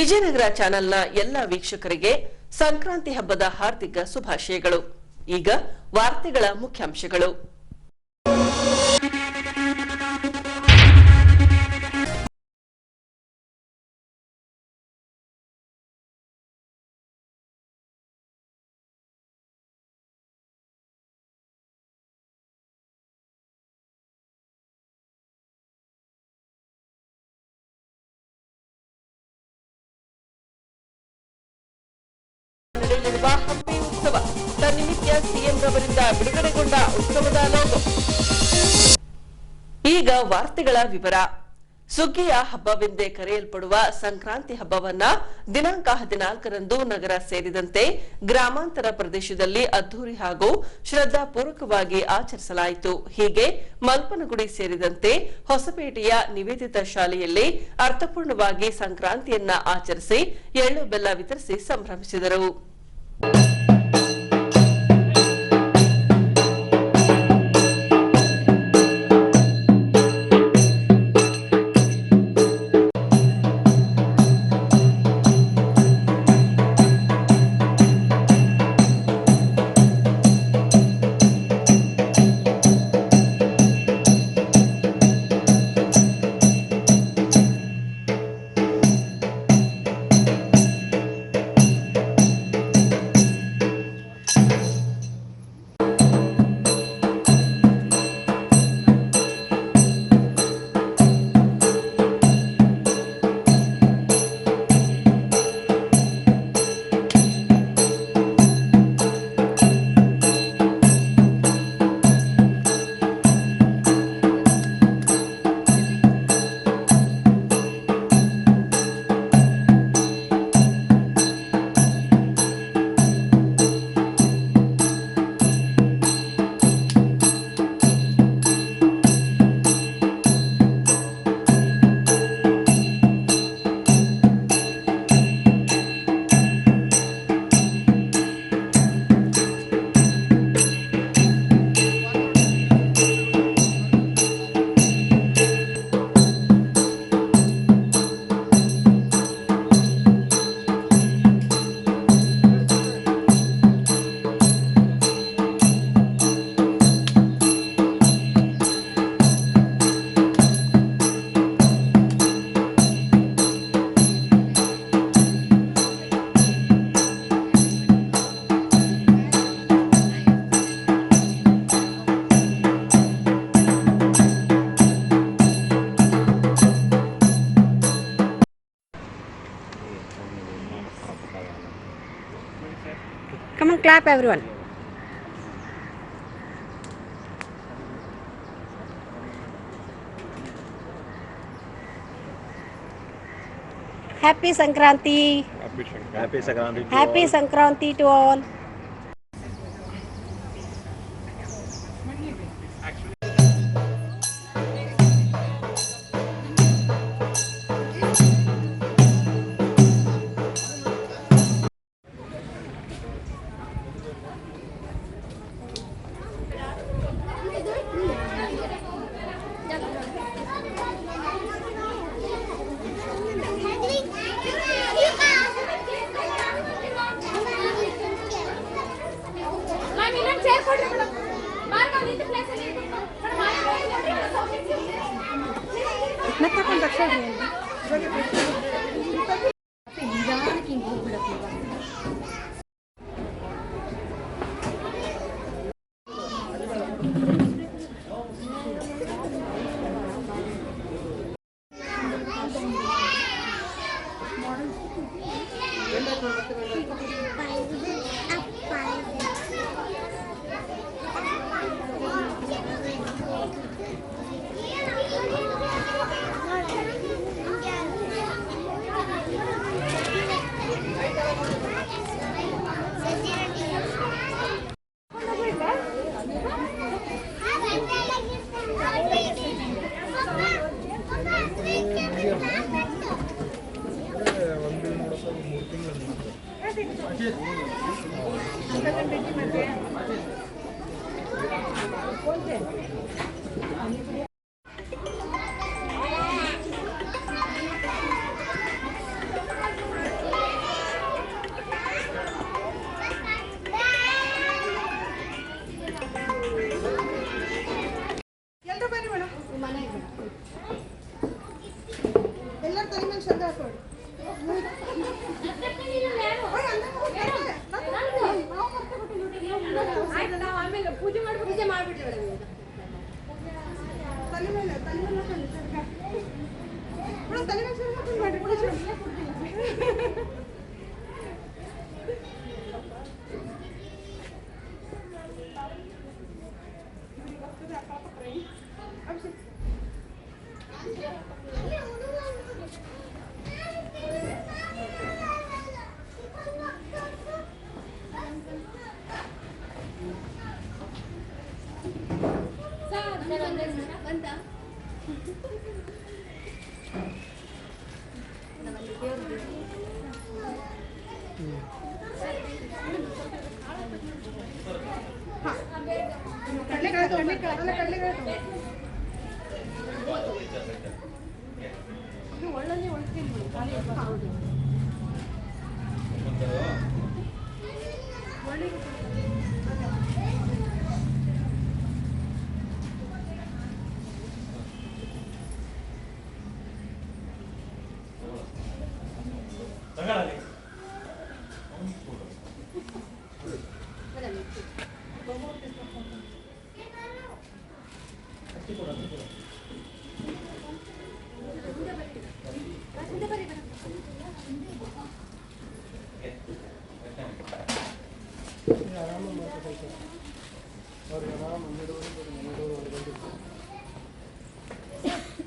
ವಿಜಯನಗರ ಚಾನೆಲ್ನ ಎಲ್ಲ ವೀಕ್ಷಕರಿಗೆ ಸಂಕ್ರಾಂತಿ ಹಬ್ಬದ ಹಾರ್ದಿಕ ಶುಭಾಶಯಗಳು. ಈಗ ವಾರ್ತೆಗಳ ಮುಖ್ಯಾಂಶಗಳು. ನಡೆಯಲಿರುವ ಹಂಪಿ ಉತ್ಸವ ತನ್ನಿಮಿತ್ಯ ಸಿಎಂ ರವರಿಂದ ಬಿಡುಗಡೆಗೊಂಡ ಉತ್ಸವದ ಲೋಗೋ. ಈಗ ವಾರ್ತೆಗಳ ವಿವರ. ಸುಗ್ಗಿಯ ಹಬ್ಬವೆಂದೇ ಕರೆಯಲ್ಪಡುವ ಸಂಕ್ರಾಂತಿ ಹಬ್ಬವನ್ನ ದಿನಾಂಕ 14ರಂದು ನಗರ ಸೇರಿದಂತೆ ಗ್ರಾಮಾಂತರ ಪ್ರದೇಶದಲ್ಲಿ ಅದ್ದೂರಿ ಹಾಗೂ ಶ್ರದ್ಧಾಪೂರ್ವಕವಾಗಿ ಆಚರಿಸಲಾಯಿತು. ಹೀಗೆ ಮಲ್ಪನಗುಡಿ ಸೇರಿದಂತೆ ಹೊಸಪೇಟೆಯ ನಿವೇದಿತ ಶಾಲೆಯಲ್ಲಿ ಅರ್ಥಪೂರ್ಣವಾಗಿ ಸಂಕ್ರಾಂತಿಯನ್ನ ಆಚರಿಸಿ ಎಳ್ಳು ಬೆಲ್ಲ ವಿತರಿಸಿ ಸಂಭ್ರಮಿಸಿದರು. Come on, clap everyone. Happy Sankranti. Happy Sankranti to Happy all. Sankranti to all.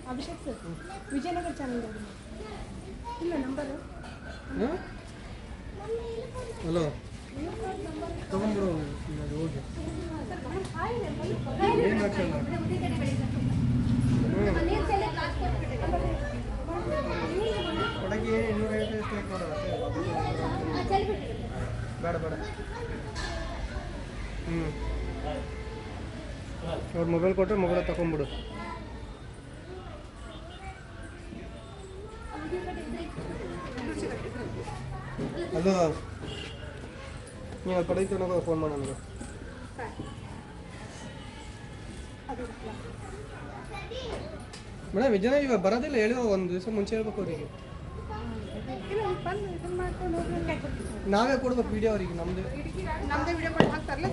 Abhishek sir Vijayanagara channel ಇಲ್ಲ ನಂಬರು ಹಲೋ ತಗೊಂಡ್ಬಿಡು ಹೋಗಿ ಏನು ಹಾಕಲ್ಲ ಕೊಡಗಿ 250 ಸ್ಟೇಕ್ ಮಾಡೋದು ಬೇಡ ಬೇಡ ಅವ್ರ ಮೊಬೈಲ್ ಕೊಟ್ಟರೆ ಮೊಬೈಲ್ ತಗೊಂಡ್ಬಿಡು ಅದು ನೀವು ಅಲ್ಲಿ ಪಡೆದು ನನಗೆ ಫೋನ್ ಮಾಡ ನನಗೆ ಮೇಡಮ್ ಜನ ಇವಾಗ ಬರೋದಿಲ್ಲ ಹೇಳಿ ಒಂದು ದಿವಸ ಮುಂಚೆ ಹೇಳ್ಬೇಕು ಅವರಿಗೆ ನಾವೇ ಕೊಡ್ಬೇಕು ವಿಡಿಯೋ ಅವರಿಗೆ ನಮ್ಮದೇ ವಿಡಿಯೋ ಮಾಡಿ ಹಾಕ್ತಾರಲ್ಲ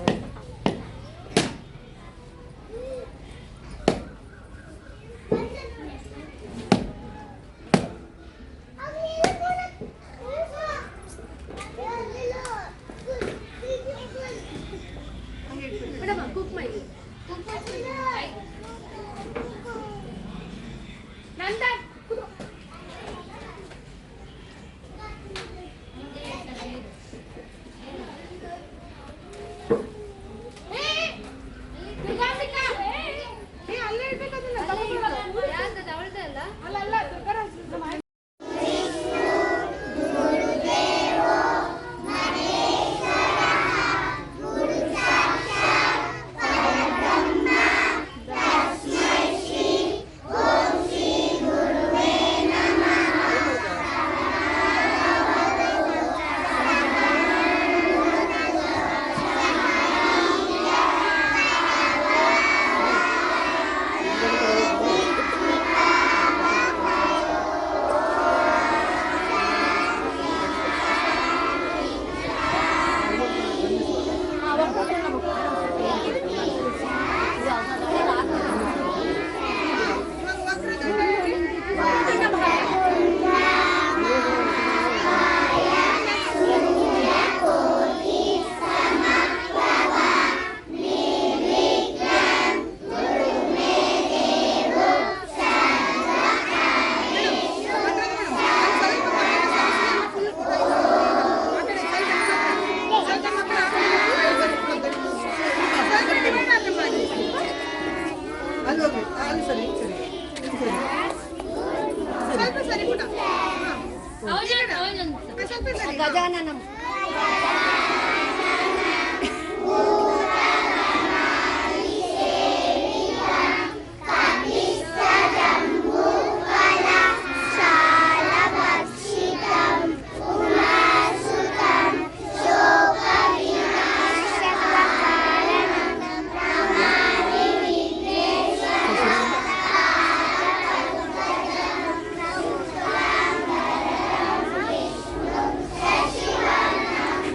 ಗಜಾನನಂ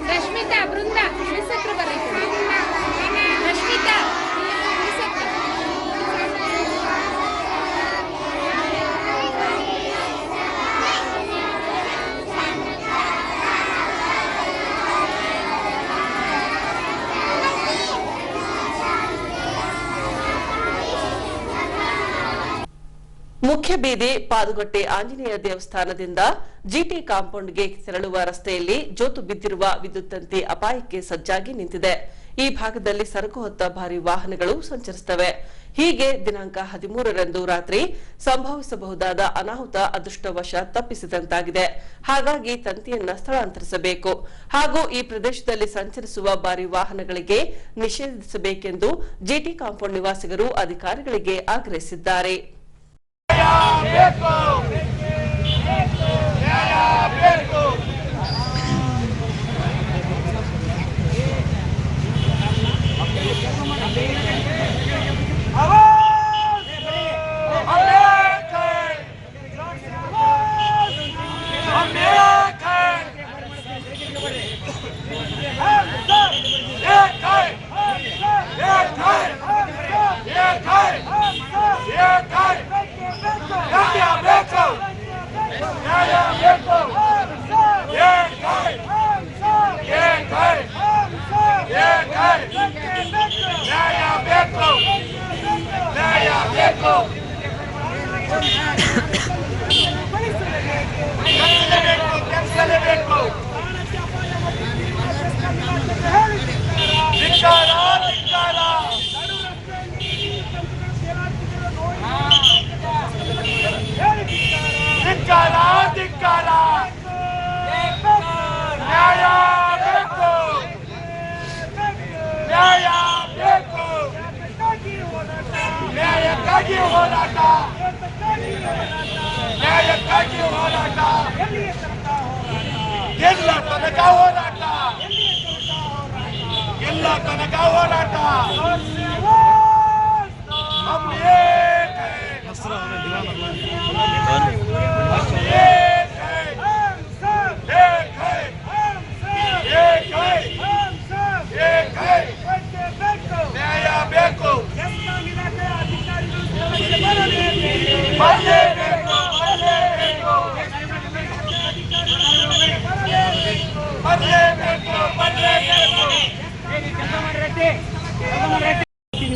ರಶ್ಮಿ ಮುಖ್ಯ ಬೀದಿ ಪಾದುಗಟ್ಟೆ ಆಂಜನೇಯ ದೇವಸ್ಥಾನದಿಂದ ಜಿಟಿ ಕಾಂಪೌಂಡ್ಗೆ ತೆರಳುವ ರಸ್ತೆಯಲ್ಲಿ ಜೋತು ಬಿದ್ದಿರುವ ವಿದ್ಯುತ್ ತಂತಿ ಅಪಾಯಕ್ಕೆ ಸಜ್ಜಾಗಿ ನಿಂತಿದೆ. ಈ ಭಾಗದಲ್ಲಿ ಸರಕು ಹೊತ್ತ ಭಾರಿ ವಾಹನಗಳು ಸಂಚರಿಸುತ್ತವೆ. ಹೀಗೆ ದಿನಾಂಕ 13ರಂದು ರಾತ್ರಿ ಸಂಭವಿಸಬಹುದಾದ ಅನಾಹುತ ಅದೃಷ್ಟವಶ ತಪ್ಪಿಸಿದಂತಾಗಿದೆ. ಹಾಗಾಗಿ ತಂತಿಯನ್ನ ಸ್ಥಳಾಂತರಿಸಬೇಕು ಹಾಗೂ ಈ ಪ್ರದೇಶದಲ್ಲಿ ಸಂಚರಿಸುವ ಭಾರಿ ವಾಹನಗಳಿಗೆ ನಿಷೇಧಿಸಬೇಕೆಂದು ಜಿಟಿ ಕಾಂಪೌಂಡ್ ನಿವಾಸಿಗರು ಅಧಿಕಾರಿಗಳಿಗೆ ಆಗ್ರಹಿಸಿದ್ದಾರೆ.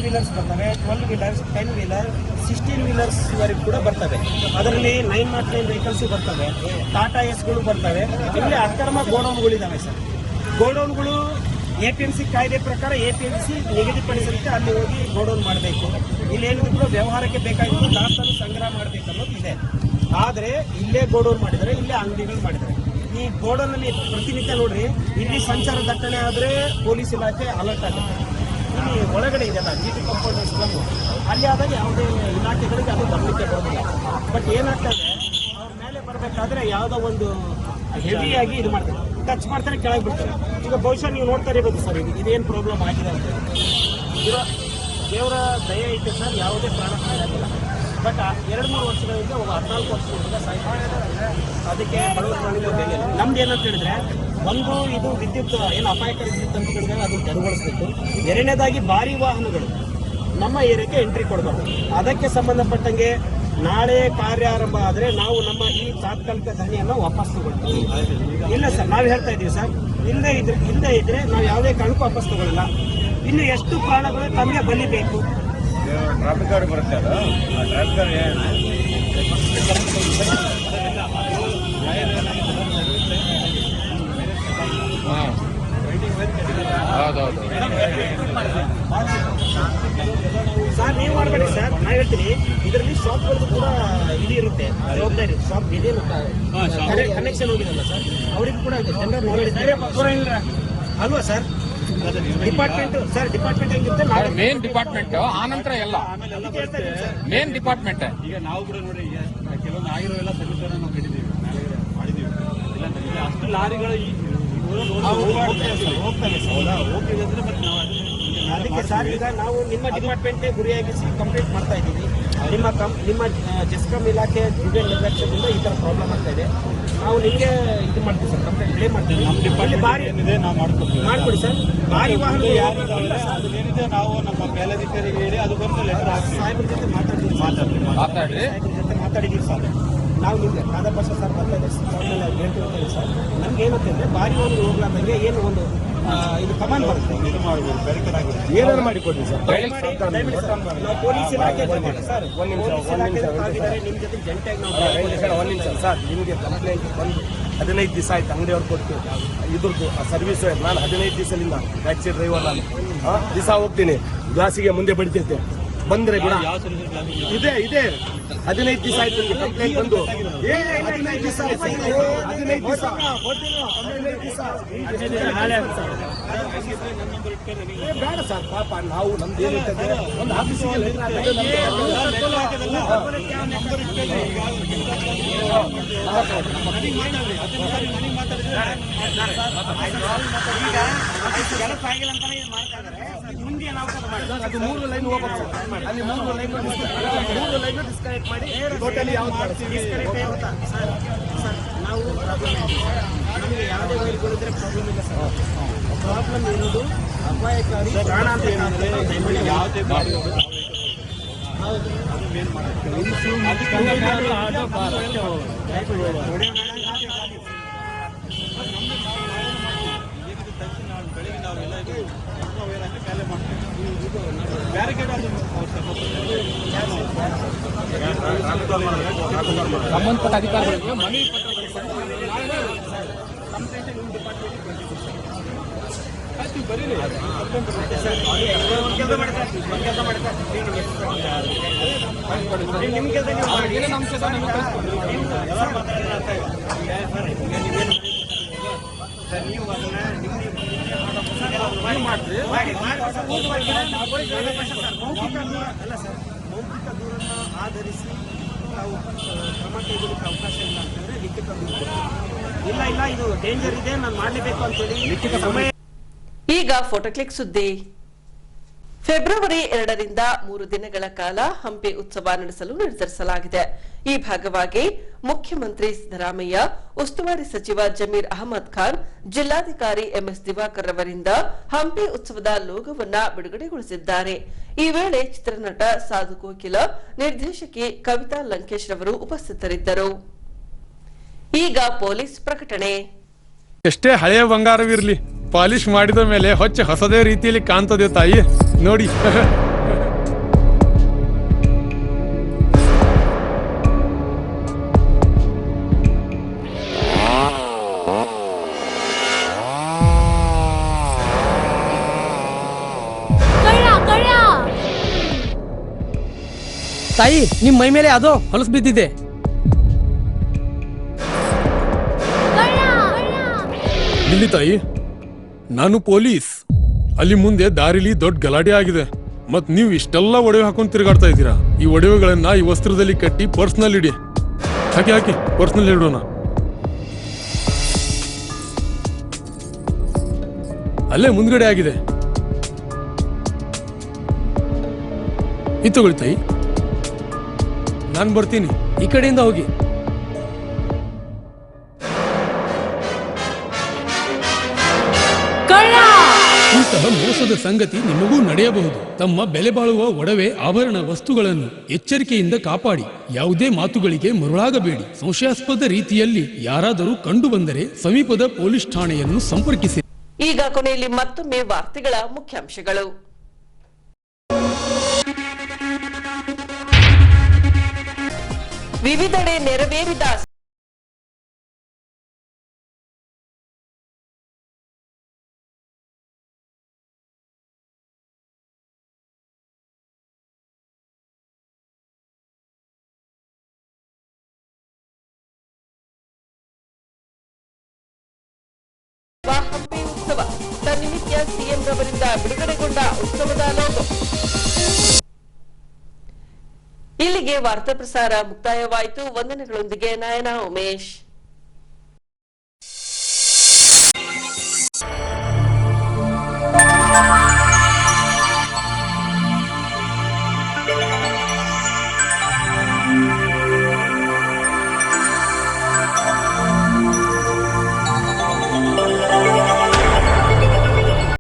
ವೀಲರ್ಸ್ ಬರ್ತವೆ, 12 ವೀಲರ್ಸ್, 10 ವೀಲರ್, 16 ವೀಲರ್ಸ್ ವರೆಗೂ ಕೂಡ ಬರ್ತವೆ. ಅದರಲ್ಲಿ 909 ವೆಹಿಕಲ್ಸ್ ಬರ್ತವೆ, ಟಾಟಾ ಎಸ್ಗಳು ಬರ್ತವೆ. ಇಲ್ಲಿ ಅಕ್ರಮ ಗೋಡೌನ್ಗಳಿದ್ದಾವೆ ಸರ್. ಗೋಡೌನ್ಗಳು APMC ಕಾಯ್ದೆ ಪ್ರಕಾರ APMC ನಿಗದಿಪಡಿಸಿರುತ್ತೆ, ಅಲ್ಲಿ ಹೋಗಿ ಗೋಡೌನ್ ಮಾಡಬೇಕು. ಇಲ್ಲೇನಿದ್ರು ಕೂಡ ವ್ಯವಹಾರಕ್ಕೆ ಬೇಕಾಗಿದ್ದು ದಾಸ್ತಾನು ಸಂಗ್ರಹ ಮಾಡಬೇಕು ಅನ್ನೋದು ಇದೆ. ಆದರೆ ಇಲ್ಲೇ ಗೋಡೌನ್ ಮಾಡಿದರೆ, ಇಲ್ಲೇ ಅಂಗಡಿಗಳು ಮಾಡಿದ್ದಾರೆ. ಈ ಗೋಡೌನಲ್ಲಿ ಪ್ರತಿನಿತ್ಯ ನೋಡ್ರಿ, ಇಲ್ಲಿ ಸಂಚಾರ ದಟ್ಟಣೆ ಆದರೆ ಪೊಲೀಸ್ ಇಲಾಖೆ ಅಲರ್ಟ್ ಆಗುತ್ತೆ. ಇಲ್ಲಿ ಒಳಗಡೆ ಇದೆಲ್ಲ ಜಿಟಿ ಕಾಂಪೌಂಡ್ ಸ್ಲಮ್, ಅಲ್ಲಿ ಆದಾಗ ಯಾವುದೇ ಇಲಾಖೆಗಳಿಗೆ ಅದು ಗಮನಕ್ಕೆ ಬರೋದಿಲ್ಲ. ಬಟ್ ಏನಾಗ್ತದೆ, ಅವ್ರ ಮೇಲೆ ಬರಬೇಕಾದ್ರೆ ಯಾವುದೋ ಒಂದು ಹೆವಿಯಾಗಿ ಇದು ಮಾಡ್ತಾರೆ, ಟಚ್ ಮಾಡ್ತಾರೆ, ಕೆಳಗೆ ಬಿಡ್ತಾರೆ. ಈಗ ಬಹುಶಃ ನೀವು ನೋಡ್ತಾ ಇರ್ಬೋದು ಸರ್, ಇದೇನು ಪ್ರಾಬ್ಲಮ್ ಆಗಿದೆ ಅಂತ. ದೇವರ ದಯೆ ಐತೆ ಸರ್, ಯಾವುದೇ ಪ್ರಾಣ ಆಗಿಲ್ಲ. ಬಟ್ 2-3 ವರ್ಷಗಳಿಂದ 14 ವರ್ಷದಿಂದ ಸಾಯ್ತಾರೆ. ಅದಕ್ಕೆ ನಮ್ದು ಏನಂತ ಹೇಳಿದ್ರೆ, ಒಂದು ಇದು ವಿದ್ಯುತ್ ಏನು ಅಪಾಯಕಾರಿ ವಿದ್ಯುತ್ ತಂತಿಗಳಿದೆ, ಅದನ್ನು ತೆರವುಗೊಳಿಸಬೇಕು. ಎರಡನೇದಾಗಿ ಭಾರಿ ವಾಹನಗಳು ನಮ್ಮ ಏರಿಯಾಕ್ಕೆ ಎಂಟ್ರಿ ಕೊಡಬಾರ್ದು. ಅದಕ್ಕೆ ಸಂಬಂಧಪಟ್ಟಂಗೆ ನಾಳೆ ಕಾರ್ಯಾರಂಭ ಆದರೆ ನಾವು ನಮ್ಮ ಈ ತಾತ್ಕಾಲಿಕ ಧರಣಿಯನ್ನು ವಾಪಸ್ ತಗೊಳ್ತೀವಿ. ಇಲ್ಲ ಸರ್, ನಾವು ಹೇಳ್ತಾ ಇದ್ದೀವಿ ಸರ್, ಇಲ್ಲದೆ ಇದ್ರೆ ನಾವು ಯಾವುದೇ ಕಾರಣಕ್ಕೂ ವಾಪಸ್ ತಗೊಳ್ಳಿಲ್ಲ. ಇನ್ನು ಎಷ್ಟು ಪ್ರಾಣಗಳು ತಮಗೆ ಬಲಿಬೇಕು. ಟ್ರಾಫಿಕ್ ಗಾರ್ಡ್ ಬರುತ್ತೆ, ಅದು ಟ್ರಾಫಿಕ್ ಗಾರ್ಡ್ ಸರ್ ನೀವು ಮಾಡಬೇಡಿ ಸರ್, ನಾ ಹೇಳ್ತೀನಿ. ಇದರಲ್ಲಿ ಶಾಪ್ಗಳದ್ದು ಕೂಡ ಇದು ಇರುತ್ತೆ, ಜವಾಬ್ದಾರಿ. ಶಾಪ್ ಇದೇನು ಕನೆಕ್ಷನ್ ಹೋಗಿದಲ್ಲ ಸರ್, ಅವರಿಗೂ ಕೂಡ ಜನರಲ್ ನಾಲೆಡ್ಜ್ ಅಲ್ವಾ ಸರ್? ಡಿಪಾರ್ಟ್ಮೆಂಟ್ ಸರ್, ಡಿಪಾರ್ಟ್ಮೆಂಟ್ ಹೆಂಗಿರುತ್ತೆ, ಮೇನ್ ಡಿಪಾರ್ಟ್ಮೆಂಟ್ ಆನಂತರ ಎಲ್ಲ ಮೇನ್ ಡಿಪಾರ್ಟ್ಮೆಂಟ್. ಈಗ ನಾವು ಕೂಡ ನೋಡಿ, ಈಗ ಕೆಲವೊಂದು ಆಗಿರೋ ಎಲ್ಲ ಸರ್ವಿಸ್ ನಾವು ಕಟ್ಟಿದ್ದೀವಿ, ಮಾಡಿದ್ದೀವಿ. ಇಲ್ಲ ಅಷ್ಟು ಲಾರಿಗಳು ಹೋಗ್ತವೆ ಹೋಗ್ತಿದ್ರೆ ಮತ್ತೆ ನಾವು ಅದಕ್ಕೆ ಸರ್ ಈಗ ನಾವು ನಿಮ್ಮ ಡಿಪಾರ್ಟ್ಮೆಂಟೇ ಗುರಿಯಾಗಿಸಿ ಕಂಪ್ಲೇಂಟ್ ಮಾಡ್ತಾ ಇದ್ದೀವಿ. ನಿಮ್ಮ ಜೆಸ್ಕಾಂ ಇಲಾಖೆ ದಿವ್ಯ ನಿರ್ಲಕ್ಷ್ಯದಿಂದ ಈ ಥರ ಪ್ರಾಬ್ಲಮ್ ಆಗ್ತಾ ಇದೆ. ನಾವು ನಿಮಗೆ ಇದು ಮಾಡ್ತೀವಿ ಸರ್, ಕಂಪ್ಲೇಂಟ್ ಕ್ಲೇಮ್ ಮಾಡ್ತೀವಿ. ನಮ್ಮ ಡಿಪಾರ್ಟ್ಮೆಂಟ್ ಏನಿದೆ ನಾವು ಮಾಡ್ಕೊಡಿ ಸರ್. ಭಾರಿ ವಾಹನ ಅದೇನಿದೆ ನಾವು ನಮ್ಮ ಮೇಲಧಿಕಾರಿಗೆ ಹೇಳಿ ಅದು ಬಂದು ಲೆಟರ್ ಹಾಕಿ ಸಾಹೇಬ್ರ ಜೊತೆ ಮಾತಾಡಿದ್ದೀವಿ ಸರ್. ನಾವು ನಿಮಗೆ ಕಾದರ್ಭಾಷಾ ಸರ್ ಬರ್ತಾ ಇದೆ ಹೇಳ್ತಿರ್ತೇವೆ ಸರ್. ನಮ್ಗೆ ಏನಂತಂದರೆ ಭಾರಿ ವಾಹನ ಹೋಗ್ಲಾರ್ದಂಗೆ ಏನು ಒಂದು ಇದು ಕಮಾನ್ ಬರುತ್ತೆ. ಇದು ಮಾಡ್ಬೋದು, ಬ್ಯಾರಿಕೇಡ್ ಆಗಿರುತ್ತೆ. ಏನಾದ್ರು ಮಾಡಿ ಕೊಡ್ರಿ ಸರ್. ದಯವಿಟ್ಟು ಸರ್, ನಾವು ಪೊಲೀಸ್ ಇಲಾಖೆ ಜೊತೆ ಸರ್, ಪೊಲೀಸ್ ಇಲಾಖೆ ಆಗಿದ್ದಾರೆ, ನಿಮ್ಮ ಜೊತೆ ಜಂಟಿಯಾಗಿ ನಾವು ಒಂದು ನಿಮಿಷ ಸರ್, ನಿಮಗೆ ಕಂಪ್ಲೇಂಟ್ ಬಂದು 15 ದಿವಸ ಆಯ್ತು ಅಂಗಡಿಯವ್ರು ಕೊಟ್ಟು ಇದ್ರದ್ದು ಸರ್ವಿಸ್. ನಾನು 15 ದಿವಸದಿಂದ ಟ್ಯಾಕ್ಸಿ ಡ್ರೈವರ್ ನಾನು ದಿವಸ ಹೋಗ್ತೀನಿ, ಗ್ಲಾಸಿಗೆ ಮುಂದೆ ಬಡಿತೈತೆ ಬಂದ್ರೆ ಕೂಡ ಯಾವ ಸರ್ವಿಸ್ ಕ್ಲಾಸ್ ಇದೆ 15 ದಿವಸ ಆಯ್ತು ನಿಮಗೆ ಕಂಪ್ಲೇಂಟ್ ಬಂದು. 15 ದಿವಸ ಆಯ್ತು, 15 ದಿವಸ ಬೇಡ ಸರ್. ಪಾಪ ನಾವು ನಮ್ದು ಏನಿರ್ತದೆ ಒಂದು ಆಫೀಸಿಗೆ ಅದು 3 ಲೈನ್ ಹೋಗ್ಬೇಕು ಸರ್. ಅಲ್ಲಿ 3 ಲೈನ್ ಡಿಸ್ಕನೆಕ್ಟ್ ಮಾಡಿ ಟೋಟಲಿ ಯಾವ್ದು ಸರ್, ನಾವು ನಮಗೆ ಯಾವುದೇ ವೈರ್ಗಳಿದ್ರೆ ಪ್ರಾಬ್ಲಮ್ ಇಲ್ಲ ಸರ್. ಪ್ರಾಬ್ಲಮ್ ಇರೋದು ಅಪಾಯಕಾರಿ ಪ್ರಾಣ ಅಂತ ಏನಾದ್ರೆ ಯಾವುದೇ ಗಾಡಿ ಬೆಳಿಗ್ಗೆ ನಾವೆಲ್ಲ ಇದು ಕ್ಯಾಲೆ ಮಾಡ್ತೀವಿ. ಬ್ಯಾರಿಕೇಡ್ ಸಂಬಂಧಪಟ್ಟ ಅಧಿಕಾರಿಗಳಿಗೆ ಮನವಿ ಮೌಖಿಕ ದೂರನ್ನು ಆಧರಿಸಿ ನಾವು ಕ್ರಮ ಕೈಗೊಳ್ಳಕ್ಕೆ ಅವಕಾಶ ಇಲ್ಲ ಅಂತಂದ್ರೆ ಲಿಖಿತ ದೂರು ಇಲ್ಲ ಇದು ಡೇಂಜರ್ ಇದೆ, ನಾನು ಮಾಡಲೇಬೇಕು ಅಂತೇಳಿ ಲಿಖಿತ ಸಮಯ. ಈಗ ಫೋಟೋ ಕ್ಲಿಕ್ ಸುದ್ದಿ. ಫೆಬ್ರವರಿ 2ರಿಂದ 3 ದಿನಗಳ ಕಾಲ ಹಂಪಿ ಉತ್ಸವ ನಡೆಸಲು ನಿರ್ಧರಿಸಲಾಗಿದೆ. ಈ ಭಾಗವಾಗಿ ಮುಖ್ಯಮಂತ್ರಿ ಸಿದ್ದರಾಮಯ್ಯ, ಉಸ್ತುವಾರಿ ಸಚಿವ ಜಮೀರ್ ಅಹಮದ್ ಖಾನ್, ಜಿಲ್ಲಾಧಿಕಾರಿ ಎಂಎಸ್ ದಿವಾಕರ್ ಅವರಿಂದ ಹಂಪಿ ಉತ್ಸವದ ಲೋಗೋವನ್ನ ಬಿಡುಗಡೆಗೊಳಿಸಿದ್ದಾರೆ. ಈ ವೇಳೆ ಚಿತ್ರನಟ ಸಾಧು ಕೋಕಿಲ, ನಿರ್ದೇಶಕಿ ಕವಿತಾ ಲಂಕೇಶ್ ರವರು ಉಪಸ್ಥಿತರಿದ್ದರು. ಈಗ ಪೊಲೀಸ್ ಪ್ರಕಟಣೆ. ಎಷ್ಟೇ ಹಳೆಯ ಬಂಗಾರವಿರ್ಲಿ, ಪಾಲಿಶ್ ಮಾಡಿದ ಮೇಲೆ ಹೊಸದೇ ರೀತಿಯಲ್ಲಿ ಕಾಣ್ತದೆ ತಾಯಿ ನೋಡಿ. ತಾಯಿ, ನಿಮ್ ಮೈ ಮೇಲೆ ಅದೋ ಹೊಲಸು ಬಿದ್ದಿದೆ. ಇಲ್ಲಿ ತಾಯಿ, ನಾನು ಪೊಲೀಸ್. ಅಲ್ಲಿ ಮುಂದೆ ದಾರಿಲಿ ದೊಡ್ಡ ಗಲಾಟೆ ಆಗಿದೆ, ಮತ್ ನೀವು ಇಷ್ಟೆಲ್ಲ ಒಡವೆ ಹಾಕೊಂಡು ತಿರುಗಾಡ್ತಾ ಇದ್ದೀರಾ. ಈ ಒಡವೆಗಳನ್ನ ಈ ವಸ್ತ್ರದಲ್ಲಿ ಕಟ್ಟಿ ಪರ್ಸ್ನಲ್ಲಿ ಇಡಿ. ಹಾಕಿ ಪರ್ಸ್ನಲ್ಲಿ ಇಡೋಣ. ಅಲ್ಲೇ ಮುಂದ್ಗಡೆ ಆಗಿದೆ. ಇದು ತಗೊಳ್ಳಿ ತಾಯಿ, ನಾನು ಬರ್ತೀನಿ. ಈ ಕಡೆಯಿಂದ ಹೋಗಿ. ಇಂತಹ ಮೋಸದ ಸಂಗತಿ ನಿಮಗೂ ನಡೆಯಬಹುದು. ತಮ್ಮ ಬೆಲೆ ಬಾಳುವ ಒಡವೆ ಆಭರಣ ವಸ್ತುಗಳನ್ನು ಎಚ್ಚರಿಕೆಯಿಂದ ಕಾಪಾಡಿ. ಯಾವುದೇ ಮಾತುಗಳಿಗೆ ಮರುಳಾಗಬೇಡಿ. ಸಂಶಯಾಸ್ಪದ ರೀತಿಯಲ್ಲಿ ಯಾರಾದರೂ ಕಂಡು ಬಂದರೆ ಸಮೀಪದ ಪೊಲೀಸ್ ಠಾಣೆಯನ್ನು ಸಂಪರ್ಕಿಸಿ. ಈಗ ಕೊನೆಯಲ್ಲಿ ಮತ್ತೊಮ್ಮೆ ವಾರ್ತೆಗಳ ಮುಖ್ಯಾಂಶಗಳು. ವಿವಿಧೆಡೆ ನೆರವೇರಿದ ಹಂಪಿ ಉತ್ಸವ ತನ್ನಿಮಿತ್ತ ಸಿಎಂ ರವರಿಂದ ಬಿಡುಗಡೆಗೊಂಡ ಉತ್ಸವದ ಲೋಗೋ. ಇಲ್ಲಿಗೆ ವಾರ್ತಾ ಪ್ರಸಾರ ಮುಕ್ತಾಯವಾಯಿತು. ವಂದನೆಗಳೊಂದಿಗೆ ನಯನ ಉಮೇಶ್.